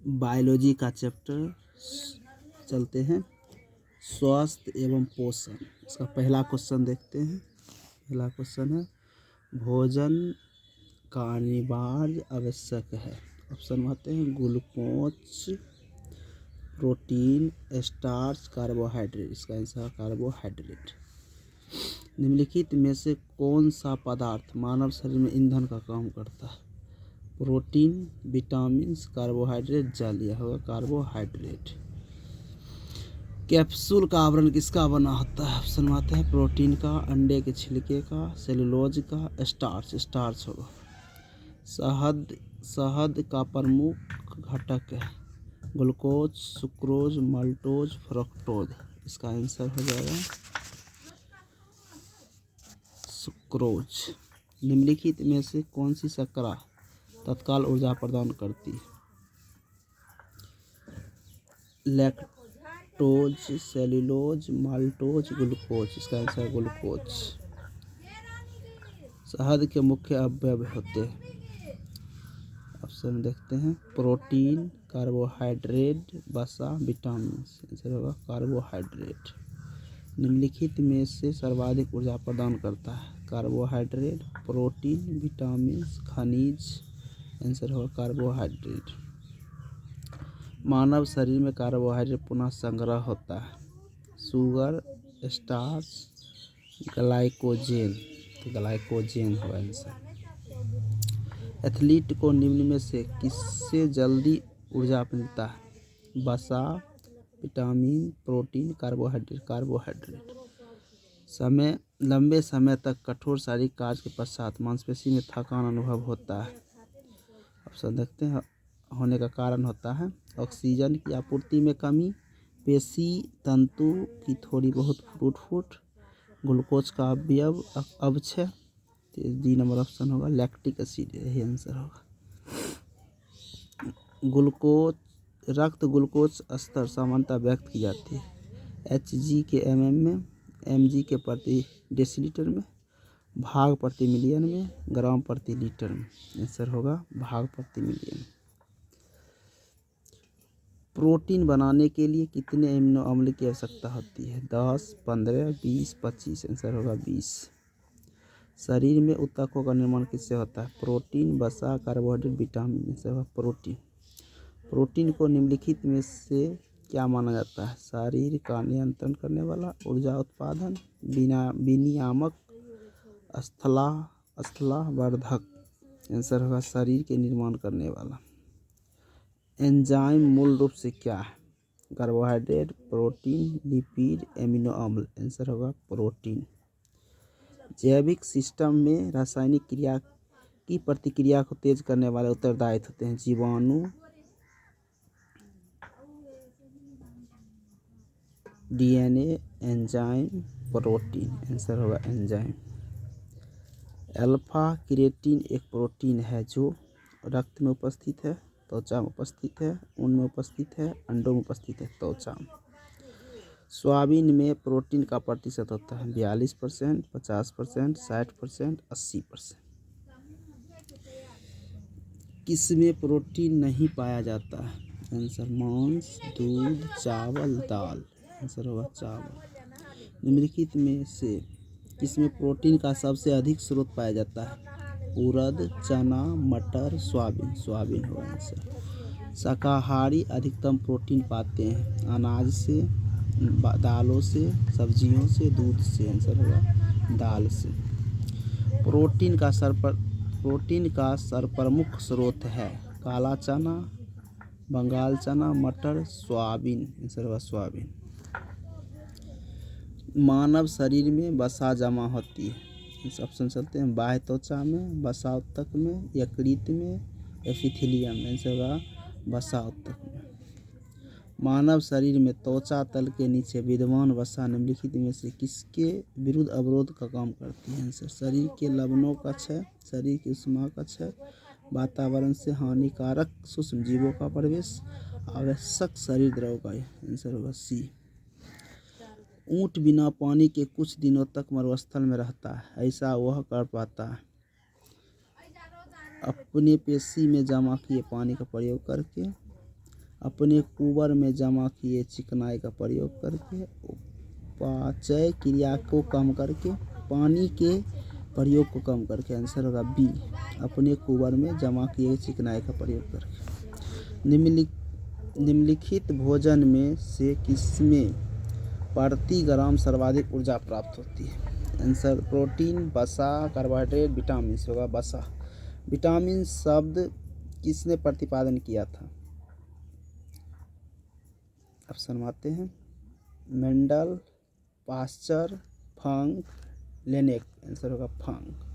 Biology का chapter चलते हैं। स्वास्थ्य एवं पोषण, इसका पहला क्वेश्चन देखते हैं। पहला क्वेश्चन है, भोजन का अनिवार्य आवश्यक है। ऑप्शन आते हैं ग्लूकोज, प्रोटीन, स्टार्च, कार्बोहाइड्रेट। इसका आंसर है कार्बोहाइड्रेट। निम्नलिखित में से कौन सा पदार्थ मानव शरीर में ईंधन का काम करता है? प्रोटीन, विटामिन, कार्बोहाइड्रेट, जल। यह होगा कार्बोहाइड्रेट। कैप्सूल का आवरण किसका बना होता है? ऑप्शन में आते हैं प्रोटीन का, अंडे के छिलके का, सेलुलोज का, स्टार्च होगा। शहद का प्रमुख घटक है ग्लूकोज, सुक्रोज, माल्टोज, फ्रक्टोज। इसका आंसर हो जाएगा सुक्रोज। निम्नलिखित में से कौन सी शर्करा तत्काल ऊर्जा प्रदान करती है? Lactose, cellulose, maltose, glucose. इसका आंसर है ग्लूकोज। शहद के मुख्य अवयव होते हैं, ऑप्शन देखते हैं प्रोटीन, कार्बोहाइड्रेट, वसा, विटामिन। आंसर होगा कार्बोहाइड्रेट। निम्नलिखित में से सर्वाधिक ऊर्जा प्रदान करता है? कार्बोहाइड्रेट, प्रोटीन, विटामिन, खनिज। आंसर होगा कार्बोहाइड्रेट। मानव शरीर में कार्बोहाइड्रेट पुनः संग्रह होता है? Sugar, starch, glycogen. तो ग्लाइकोजेन होगा आंसर। एथलीट को निम्न में से किससे जल्दी ऊर्जा मिलता है? वसा, विटामिन, प्रोटीन, कार्बोहाइड्रेट। लंबे समय तक कठोर शारीरिक कार्य के पश्चात मांसपेशी में थकान अनुभव होता है? ऑप्शन देखते हैं। होने का कारण होता है ऑक्सीजन की आपूर्ति में कमी, पेशी तंतु की थोड़ी बहुत फूट, ग्लूकोज का अवयव अवक्षय। डी नंबर ऑप्शन होगा लैक्टिक एसिड। यही आंसर होगा। रक्त ग्लूकोज स्तर सामान्यतः व्यक्त की जाती है Hg के mm में, mg के प्रति डेसीलीटर में, भाग प्रति मिलियन में, ग्राम प्रति लीटर में। आंसर होगा भाग प्रति मिलियन। प्रोटीन बनाने के लिए कितने अमीनो अम्ल की आवश्यकता होती है? 10, 15, 20, 25। आंसर होगा 20। शरीर में ऊतकों का निर्माण किससे होता है? प्रोटीन, वसा, कार्बोहाइड्रेट, विटामिन। आंसर होगा प्रोटीन। प्रोटीन को निम्नलिखित में से क्या माना जाता है? शरीर का नियंत्रण करने वाला, ऊर्जा उत्पादन, विनियामक, स्थलावर्धक। आंसर होगा शरीर के निर्माण करने वाला। एंजाइम मूल रूप से क्या है? कार्बोहाइड्रेट, प्रोटीन, लिपिड, एमिनो अम्ल। आंसर होगा प्रोटीन। जैविक सिस्टम में रासायनिक क्रिया की प्रतिक्रिया को तेज करने वाले उत्तरदायी होते हैं? जीवाणु, डीएनए, एंजाइम, प्रोटीन। आंसर होगा एंजाइम। अल्फा क्रिएटिन एक प्रोटीन है जो रक्त में उपस्थित है, त्वचा में उपस्थित है, ऊन में उपस्थित है, अंडों में उपस्थित है, त्वचा में। सोयाबीन में प्रोटीन का प्रतिशत होता है 42%, 50%, 60%, 80%। किसमें प्रोटीन नहीं पाया जाता है? आंसर मांस, दूध, चावल, दाल। आंसर होगा चावल। निम्नलिखित में से किसमें प्रोटीन का सबसे अधिक स्रोत पाया जाता है? उड़द, चना, मटर, सोयाबीन होगा आंसर। शाकाहारी अधिकतम प्रोटीन पाते हैं अनाज से, दालों से, सब्जियों से, दूध से। आंसर होगा दाल से। प्रोटीन का सर्वप्रमुख स्रोत है? काला चना, बंगाल चना, मटर, सोयाबीन। आंसर होगा सोयाबीन। मानव शरीर में वसा जमा होती है? इस ऑप्शन चलते हैं बाह्य त्वचा में, वसा ऊतक में, यकृत में, एपिथेलियम में। आंसर होगा वसा ऊतक में। मानव शरीर में त्वचा तल के नीचे विद्यमान वसा निम्नलिखित में से किसके विरुद्ध अवरोध का काम करती है? आंसर शरीर के लवणों का क्षय, शरीर की ऊष्मा का क्षय, वातावरण से हानिकारक सूक्ष्म जीवों का प्रवेश, आवश्यक शरीर द्रव का। आंसर होगा सी। ऊंट बिना पानी के कुछ दिनों तक मरुस्थल में रहता है, ऐसा वह कर पाता है अपने पेशी में जमा किए पानी का प्रयोग करके, अपने कुबर में जमा किए चिकनाई का प्रयोग करके, उपाचय क्रिया को कम करके, पानी के प्रयोग को कम करके। आंसर होगा बी, अपने कुबर में जमा किए चिकनाई का प्रयोग करके। निम्नलिखित भोजन में से किसमें प्रति ग्राम सर्वाधिक ऊर्जा प्राप्त होती है? आंसर प्रोटीन, वसा, कार्बोहाइड्रेट, विटामिन होगा वसा। विटामिन शब्द किसने प्रतिपादन किया था? ऑप्शन आते हैं मेंडल, पास्चर, फंक, लेनेक। आंसर होगा फंक।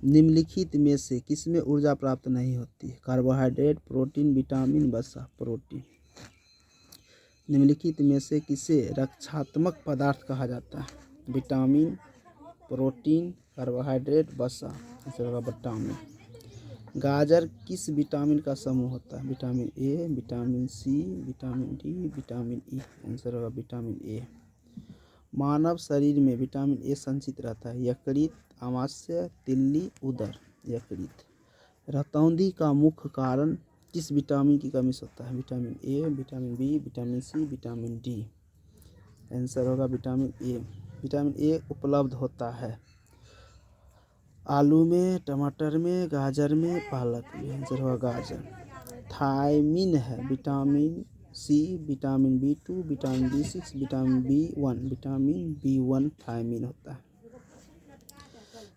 निम्नलिखित में से किसमें ऊर्जा प्राप्त नहीं होती है? कार्बोहाइड्रेट, प्रोटीन, विटामिन, वसा। प्रोटीन। निम्नलिखित में से किसे रक्षात्मक पदार्थ कहा जाता है? विटामिन, प्रोटीन, कार्बोहाइड्रेट, वसा। आंसर होगा विटामिन। गाजर किस विटामिन का समूह होता है? Vitamin A, vitamin C, vitamin D, vitamin E. Answer होगा विटामिन ए। मानव शरीर में विटामिन ए संचित रहता है। यकृत, आमाशय, तिल्ली, उदर। यकृत। रतौंधी का मुख्य कारण किस विटामिन की कमी से होता है? Vitamin A, vitamin B, vitamin C, vitamin D. Answer होगा विटामिन ए। विटामिन ए उपलब्ध होता है आलू में, टमाटर में, गाजर में, पालक में। आंसर होगा गाजर। थायमिन है vitamin C, vitamin B2, vitamin B6, vitamin B1। Vitamin B1 thiamine होता है।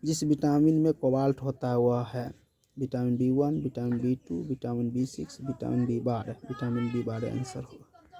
जिस विटामिन में कोबाल्ट होता है वह है vitamin B1, vitamin B2, vitamin B6, vitamin B12। Vitamin B12 answer होगा।